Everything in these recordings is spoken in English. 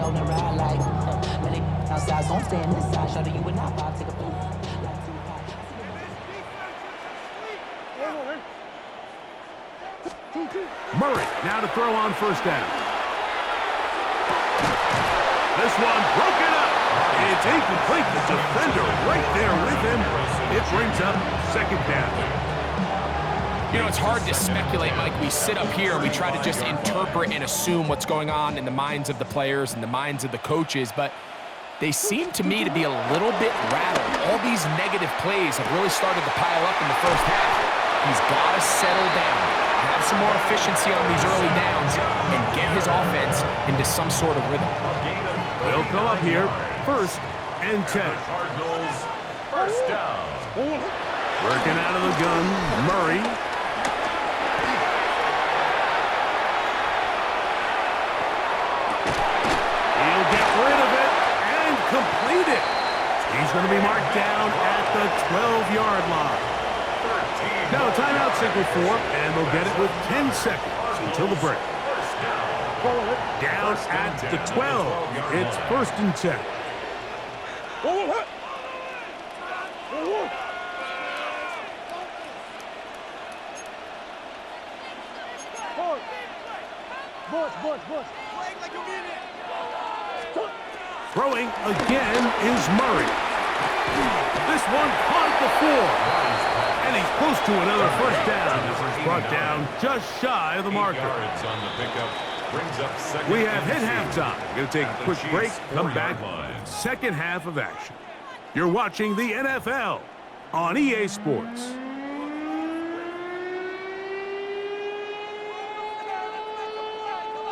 roll and ride like, let it outside, gon' stay in this side, show that you would not pop, take a boom. Murray now to throw on first down. This one broken up. It's incomplete. The defender right there with him. It brings up second down. You know, it's hard to speculate, Mike. We sit up here and we try to just interpret and assume what's going on in the minds of the players and the minds of the coaches, but they seem to me to be a little bit rattled. All these negative plays have really started to pile up in the first half. He's got to settle down, have some more efficiency on these early downs, and get his offense into some sort of rhythm. They'll come up here, 1st and 10. Cardinals, first down. Working out of the gun, Murray. He'll get rid of it and complete it. He's going to be marked down at the 12-yard line. Now a timeout signal for, and they'll get it with 10 seconds until the break. Down at the 12. It's 1st and 10. Throwing again is Murray. This one caught at the 4. And he's close to another first down. This is brought down just shy of the marker. We have hit halftime. Going to take a quick break, come back, second half of action. You're watching the NFL on EA Sports.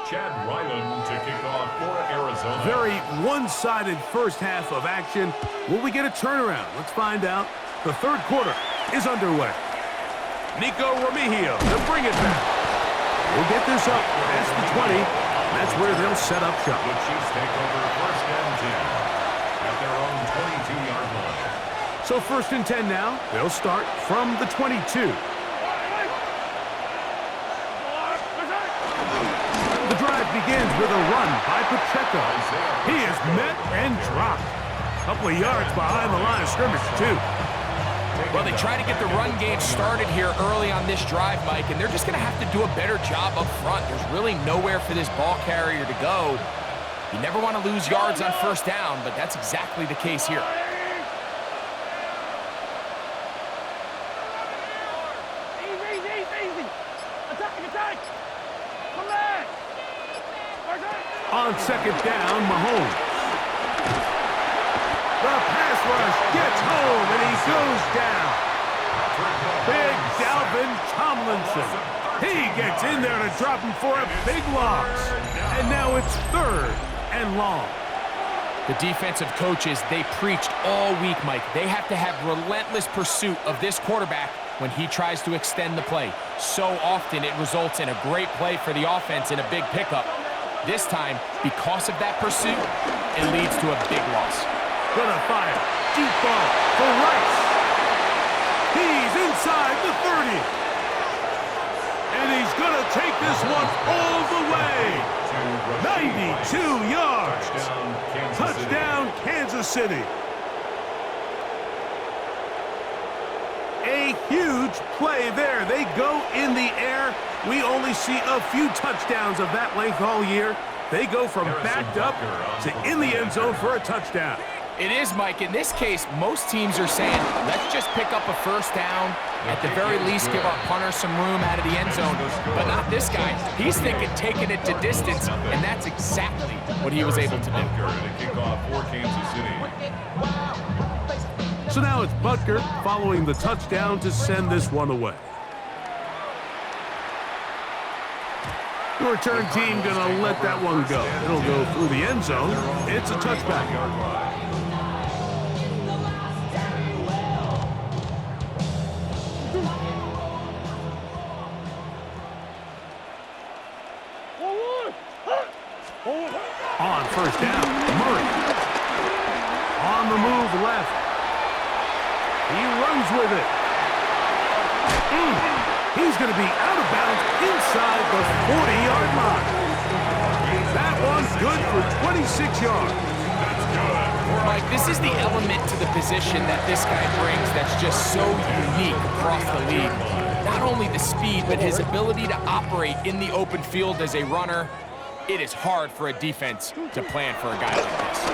Chad Ryland to kick off for Arizona. Very one-sided first half of action. Will we get a turnaround? Let's find out. The third quarter is underway. Nico Remigio to bring it back. We'll get this up past the 20. That's where they'll set up shop. The Chiefs take over 1st and 10 at their own 22-yard line. So 1st and 10 now. They'll start from the 22. The drive begins with a run by Pacheco. He is met and dropped. A couple of yards behind the line of scrimmage, too. Well, they try to get the run game started here early on this drive, Mike, and they're just going to have to do a better job up front. There's really nowhere for this ball carrier to go. You never want to lose yards on first down, but that's exactly the case here. On second down, Mahomes. The pass rush gets home, and he goes down. Big Dalvin Tomlinson. He gets in there to drop him for a big loss. And now it's 3rd and long. The defensive coaches, they preached all week, Mike. They have to have relentless pursuit of this quarterback when he tries to extend the play. So often it results in a great play for the offense and a big pickup. This time, because of that pursuit, it leads to a big loss. Gonna fire. Deep ball for Rice. He's inside the 30. And he's gonna take this one all the way. 92 yards. Touchdown, Kansas City. A huge play there. They go in the air. We only see a few touchdowns of that length all year. They go from backed up to in the end zone for a touchdown. It is, Mike. In this case, most teams are saying, let's just pick up a first down. At the very least, give our punter some room out of the end zone. But not this guy. He's thinking taking it to distance, and that's exactly what he was able to do. So now it's Butker following the touchdown to send this one away. The return team gonna let that one go. It'll go through the end zone. It's a touchback. On first down, Murray. On the move left. He runs with it. He's going to be out of bounds inside the 40-yard line. That one good for 26 yards. Mike, this is the element to the position that this guy brings that's just so unique across the league. Not only the speed, but his ability to operate in the open field as a runner. It is hard for a defense to plan for a guy like this.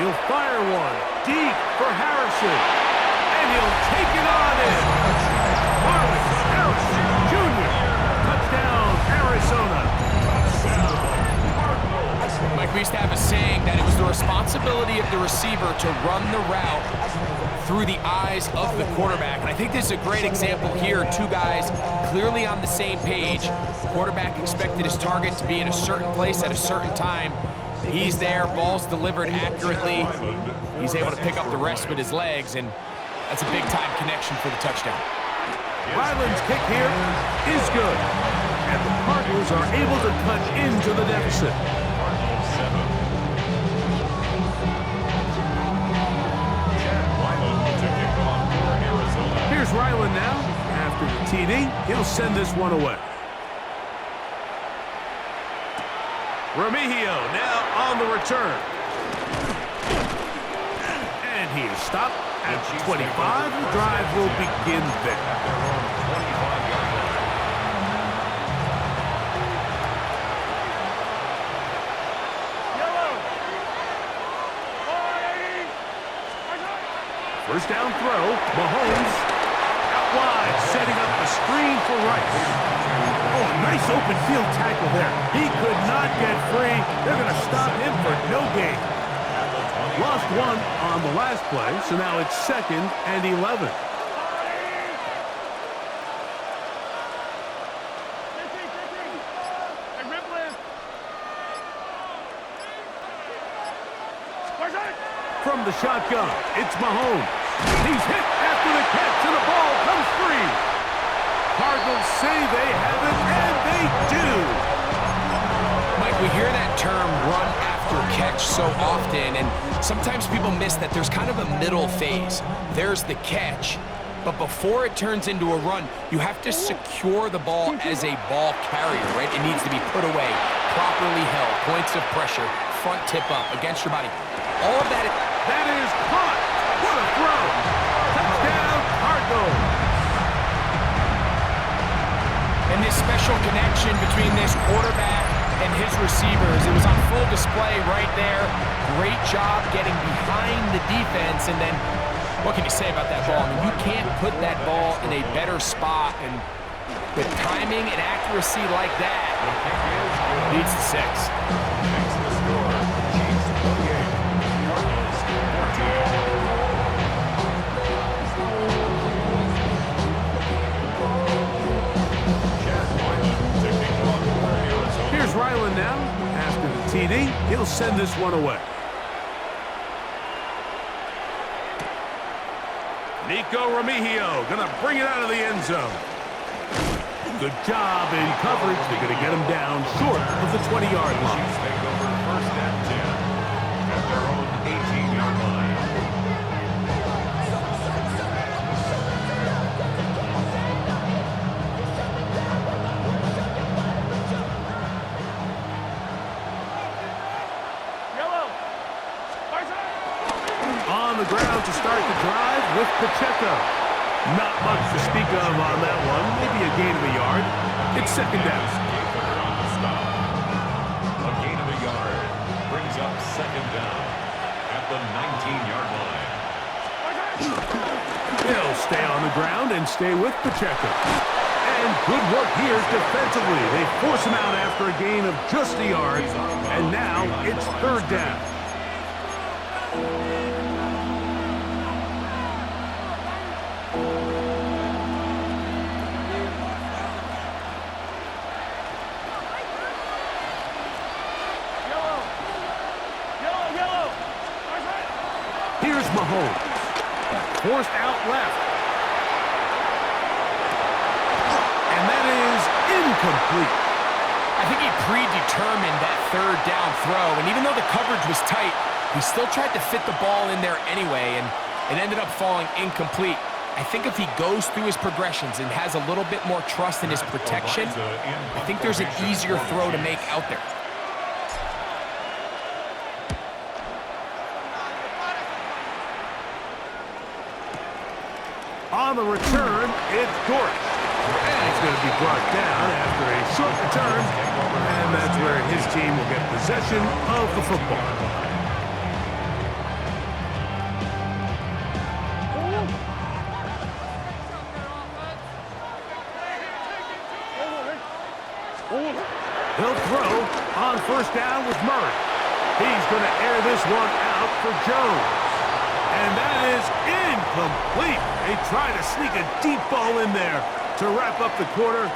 He'll fire one deep for Harrison, and he'll take it on in. Marvin Harrison Jr. Touchdown, Arizona. Mike, we used to have a saying that it was the responsibility of the receiver to run the route through the eyes of the quarterback. And I think this is a great example here. Two guys clearly on the same page. Quarterback expected his target to be in a certain place at a certain time. He's there, ball's delivered accurately. He's able to pick up the rest with his legs, and that's a big-time connection for the touchdown. Ryland's kick here is good, and the Cardinals are able to cut into the deficit. Here's Ryland now. After the TD, he'll send this one away. Remigio now on the return. And he is stopped at 25. The drive will begin there. First down throw, Mahomes out wide, setting up a screen for Rice. Oh, a nice open field tackle there. He could not get free. They're going to stop him for no gain. Lost one on the last play, so now it's 2nd and 11. From the shotgun, it's Mahomes. He's hit after the catch, and the ball comes free. Cardinals say they have it, and they do. Mike, we hear that term run after catch so often, and sometimes people miss that there's kind of a middle phase. There's the catch, but before it turns into a run, you have to secure the ball as a ball carrier, right? It needs to be put away, properly held, points of pressure, front tip up against your body. All of that is caught. What a throw. Touchdown, Cardinals. And this special connection between this quarterback and his receivers, it was on full display right there. Great job getting behind the defense, and then what can you say about that ball? I mean, you can't put that ball in a better spot, and with timing and accuracy like that, leads to 6. Here's Ryland now. After the TD, he'll send this one away. Nico Remigio gonna bring it out of the end zone. Good job in coverage. They're gonna get him down short of the 20-yard line. Chiefs take over 1st and 10 at their own 18-yard line. On the ground to start the drive with Pacheco. Not much to speak of on that one. Maybe a gain of a yard. It's 2nd down. A gain of a yard brings up 2nd down at the 19-yard line. He'll stay on the ground and stay with Pacheco. And good work here defensively. They force him out after a gain of just a yard. And now it's 3rd down. Here's Mahomes. Forced out left. And that is incomplete. I think he predetermined that 3rd down throw, and even though the coverage was tight, he still tried to fit the ball in there anyway, and it ended up falling incomplete. I think if he goes through his progressions and has a little bit more trust in his protection, I think there's an easier throw to make out there. On the return, it's Dortch. And he's going to be brought down after a short return. And that's where his team will get possession of the football. He'll throw on first down with Murray. He's going to air this one out for Jones. And that is incomplete. They try to sneak a deep ball in there to wrap up the quarter,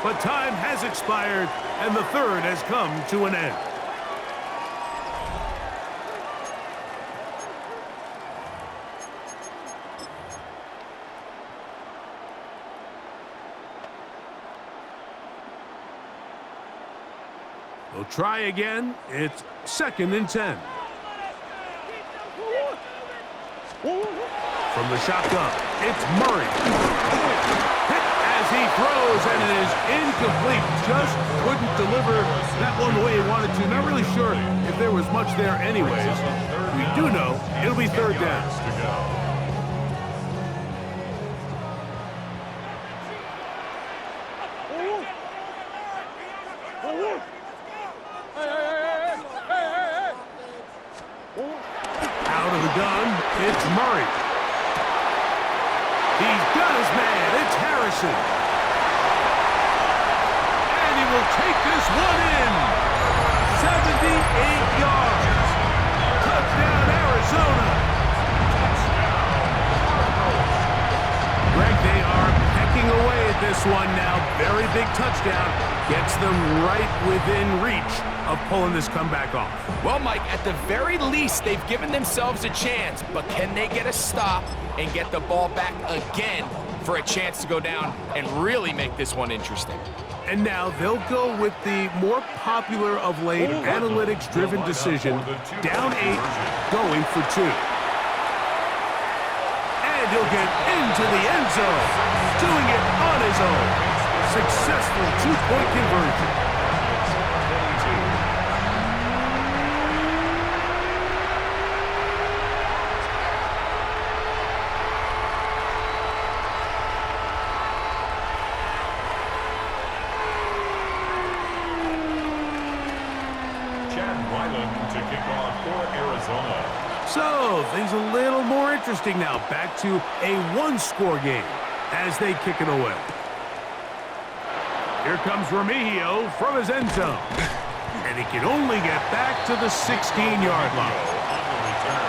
but time has expired, and the third has come to an end. They'll try again. It's 2nd and 10. From the shotgun, it's Murray. Hit as he throws, and it is incomplete. Just couldn't deliver that one the way he wanted to. Not really sure if there was much there anyways. We do know it'll be 3rd down. Out of the gun, it's Murray. He's got his man. It's Harrison. And he will take this one in. 78 yards. Touchdown, Arizona. Greg, they are pecking away at this one now. Very big touchdown. Gets them right within reach of pulling this comeback off. Well, Mike, at the very least, they've given themselves a chance, but can they get a stop and get the ball back again for a chance to go down and really make this one interesting? And now they'll go with the more popular of late analytics-driven decision, down 8, going for 2. And he'll get into the end zone, doing it on his own. Successful 2-point conversion. To kick off for Arizona. So, things a little more interesting now. Back to a 1-score game as they kick it away. Here comes Remigio from his end zone. And he can only get back to the 16-yard line. On the return,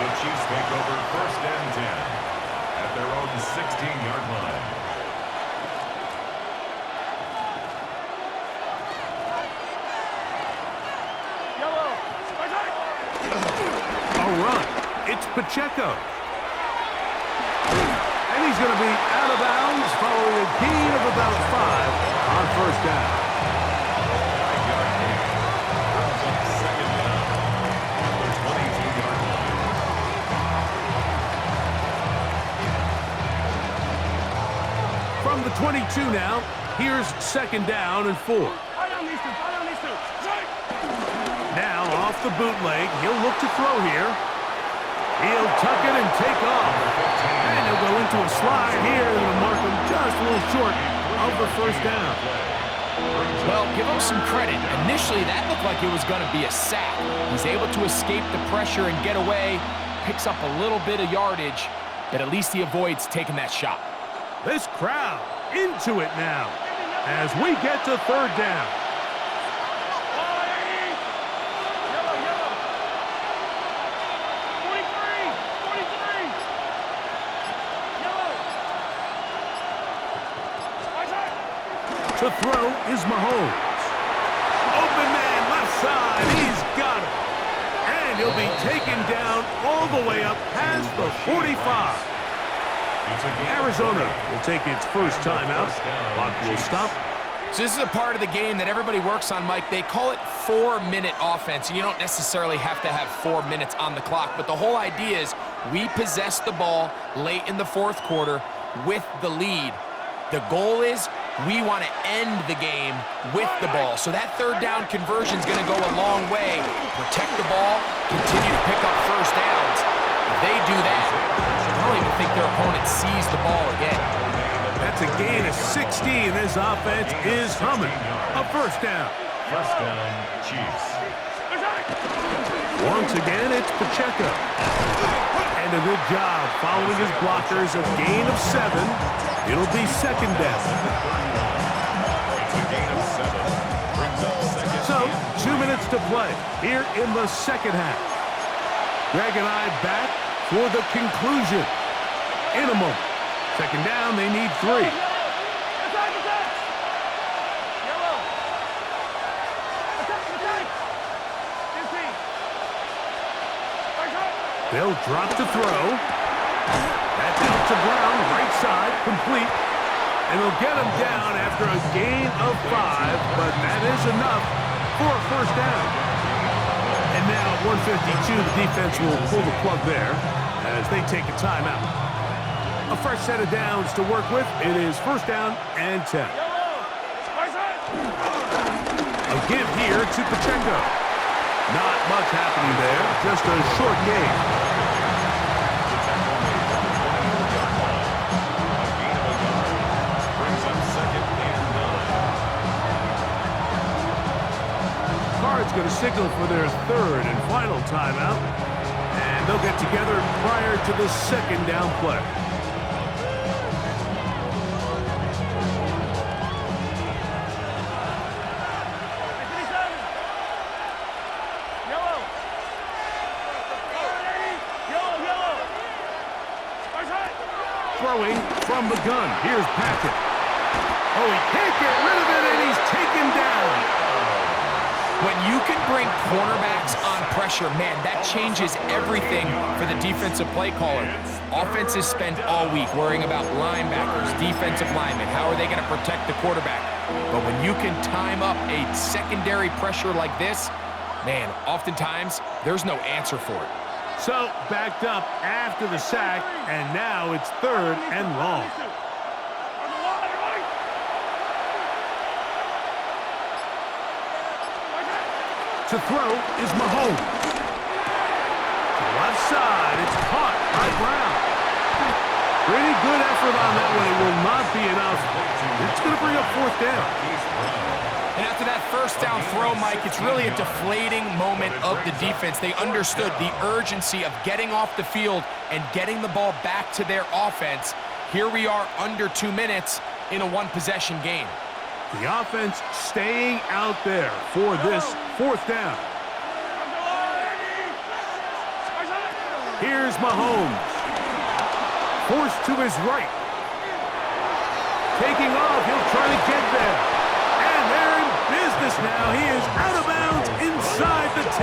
the Chiefs take over 1st and 10 at their own 16-yard line. Run. It's Pacheco. And he's going to be out of bounds following a gain of about 5 on 1st down. 5-yard gain. Brings up 2nd down at the 22-yard line. From the 22 now, here's 2nd down and 4. Now off the bootleg, he'll look to throw here. He'll tuck it and take off. And he'll go into a slide here and will mark him just a little short of the 1st down. Well, give him some credit. Initially, that looked like it was going to be a sack. He's able to escape the pressure and get away, picks up a little bit of yardage, but at least he avoids taking that shot. This crowd into it now as we get to 3rd down. To throw is Mahomes. Open man, left side, he's got it. And he'll be taken down all the way up past the 45. Arizona will take its first timeout. Clock will stop. So this is a part of the game that everybody works on, Mike. They call it 4-minute offense. You don't necessarily have to have 4 minutes on the clock, but the whole idea is we possess the ball late in the 4th quarter with the lead. The goal is we want to end the game with the ball. So that 3rd down conversion is going to go a long way. Protect the ball, continue to pick up 1st downs. If they do that, I don't even think their opponent sees the ball again. That's a gain of 16. This offense is humming. A first down. First down, Chiefs. Once again, it's Pacheco. And a good job following his blockers. A gain of 7. It'll be second down. It's a gain of 7. Brings up second. So, 2 minutes to play here in the second half. Greg and I back for the conclusion in a moment. Second down, they need 3. They'll drop to throw. That's out to Brown, right side, complete. And they'll get him down after a gain of 5, but that is enough for a first down. And now at 152, the defense will pull the plug there as they take a timeout. A fresh set of downs to work with. It is first down and 10. A give here to Pacheco. Not much happening there, just a short gain. Brings up second and 9. Card's going to signal for their third and final timeout. And they'll get together prior to the second down play. Throwing from the gun. Here's Patrick. Oh, he can't get rid of it, and he's taken down. When you can bring cornerbacks on pressure, man, that changes everything for the defensive play caller. Offenses spend all week worrying about linebackers, defensive linemen. How are they going to protect the quarterback? But when you can time up a secondary pressure like this, man, oftentimes there's no answer for it. So, backed up after the sack, and now it's third and long. To throw is Mahomes. To the left side, it's caught by Brown. Pretty good effort on that one. It will not be enough. It's going to bring up fourth down. And after that first down throw, Mike, it's really a deflating moment of the defense. They understood the urgency of getting off the field and getting the ball back to their offense. Here we are under 2 minutes in a one-possession game. The offense staying out there for this fourth down. Here's Mahomes. Forced to his right. Taking off, he'll try to get there. And they're in business now. He is out of bounds inside the 10.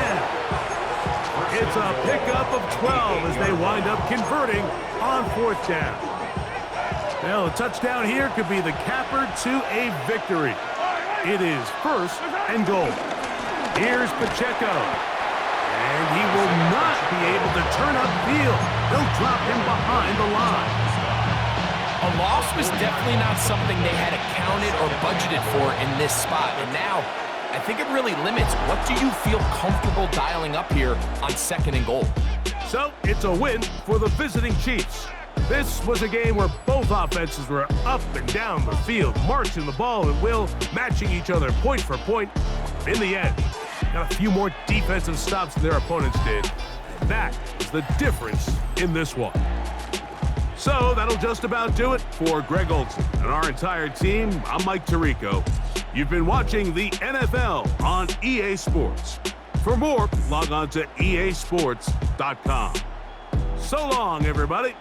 It's a pickup of 12 as they wind up converting on fourth down. Well, a touchdown here could be the capper to a victory. It is first and goal. Here's Pacheco. And he will not be able to turn upfield. They'll drop him behind the line. A loss was definitely not something they had accounted or budgeted for in this spot. And now, I think it really limits what do you feel comfortable dialing up here on second and goal. So, it's a win for the visiting Chiefs. This was a game where both offenses were up and down the field, marching the ball at will, matching each other point for point. In the end, got a few more defensive stops than their opponents did. That is the difference in this one. So that'll just about do it for Greg Olson and our entire team. I'm Mike Tirico. You've been watching the NFL on EA Sports. For more, log on to easports.com. So long, everybody.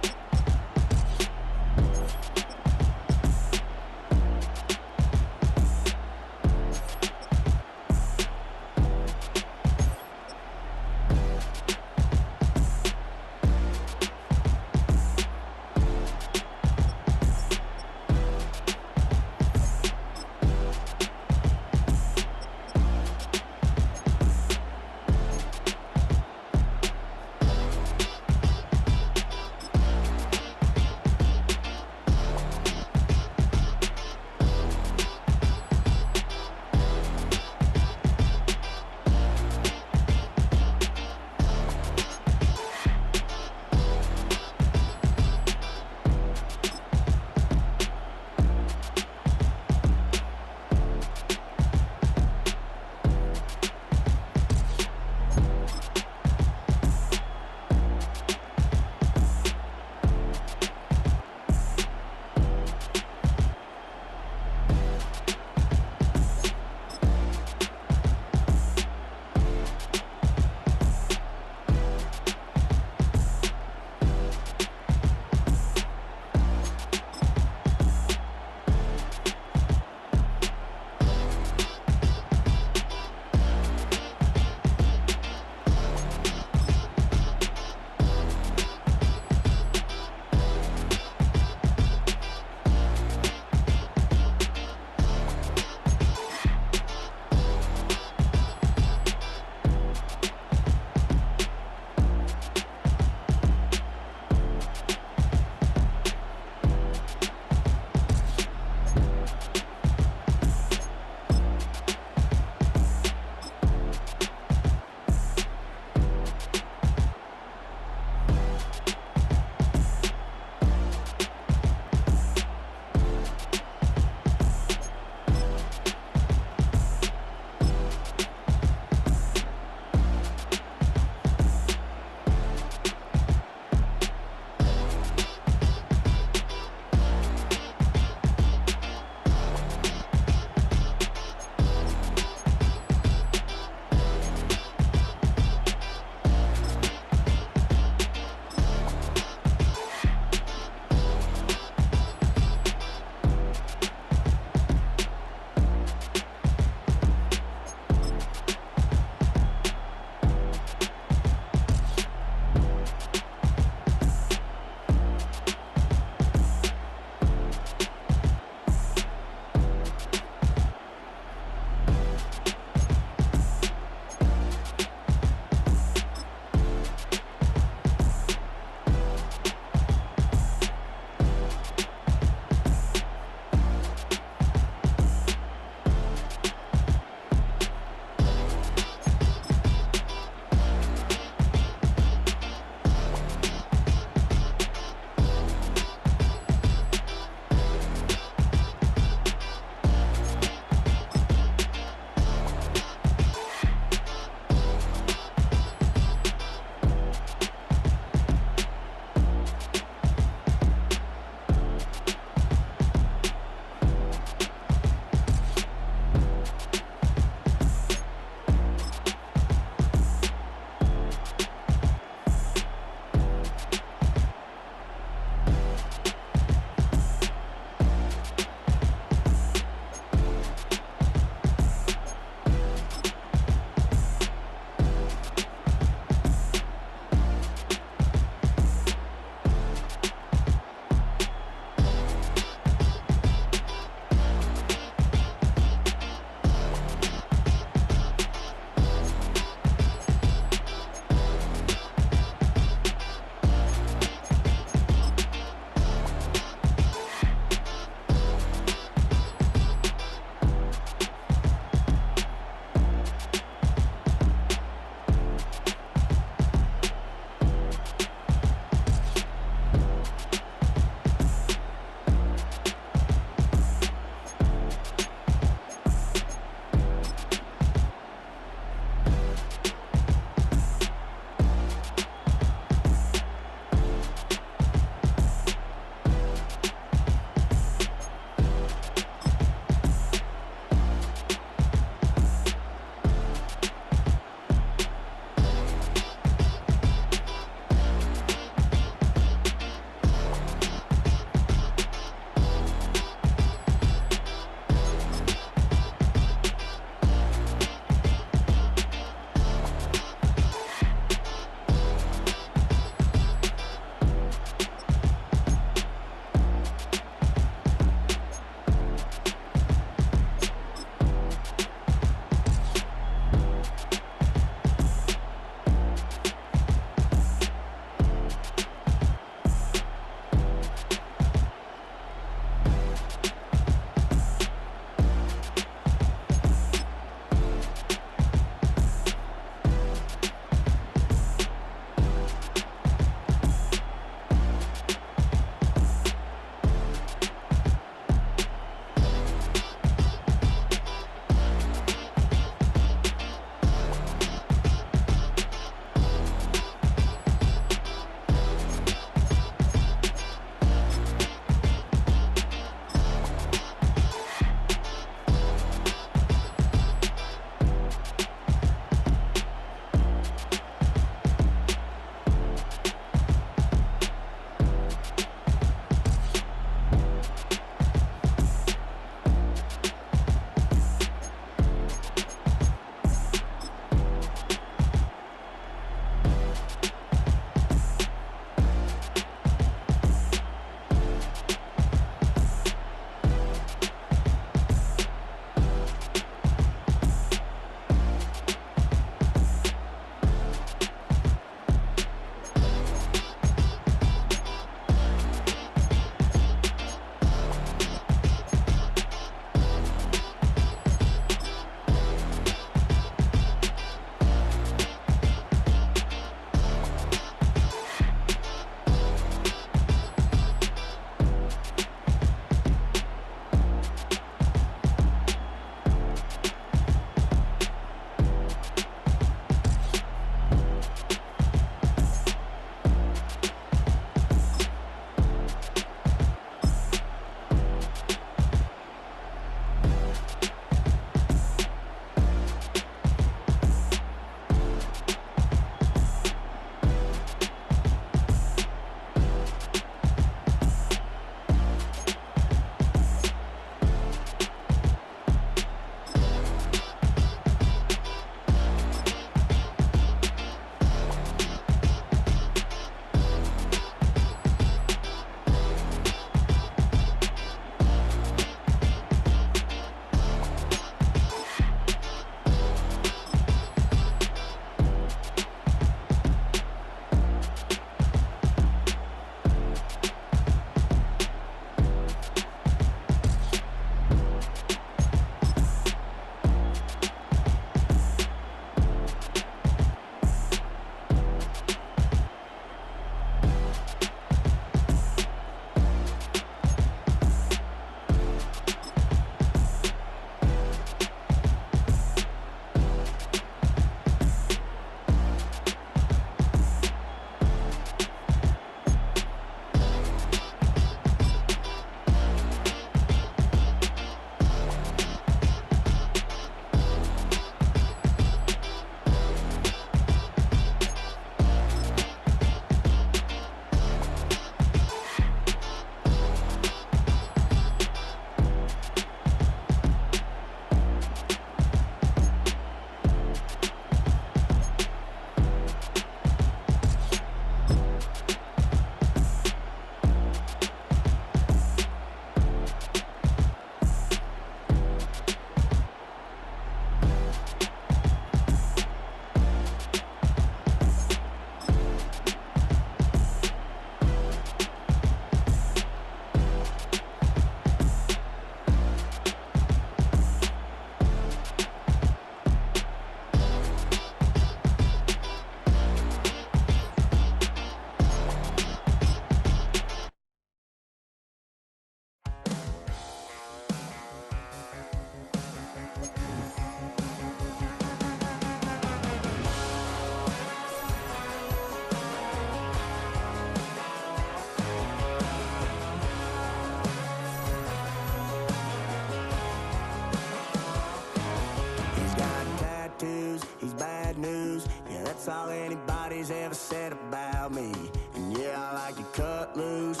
said about me. And yeah, I like to cut loose,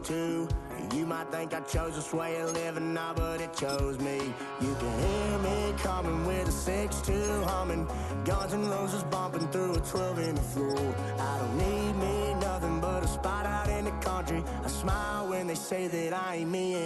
too. You might think I chose this way of living now, but it chose me. You can hear me coming with a 6-2 humming, Guns N' Roses bumping through a 12 in the floor. I don't need me nothing but a spot out in the country. I smile when they say that I ain't me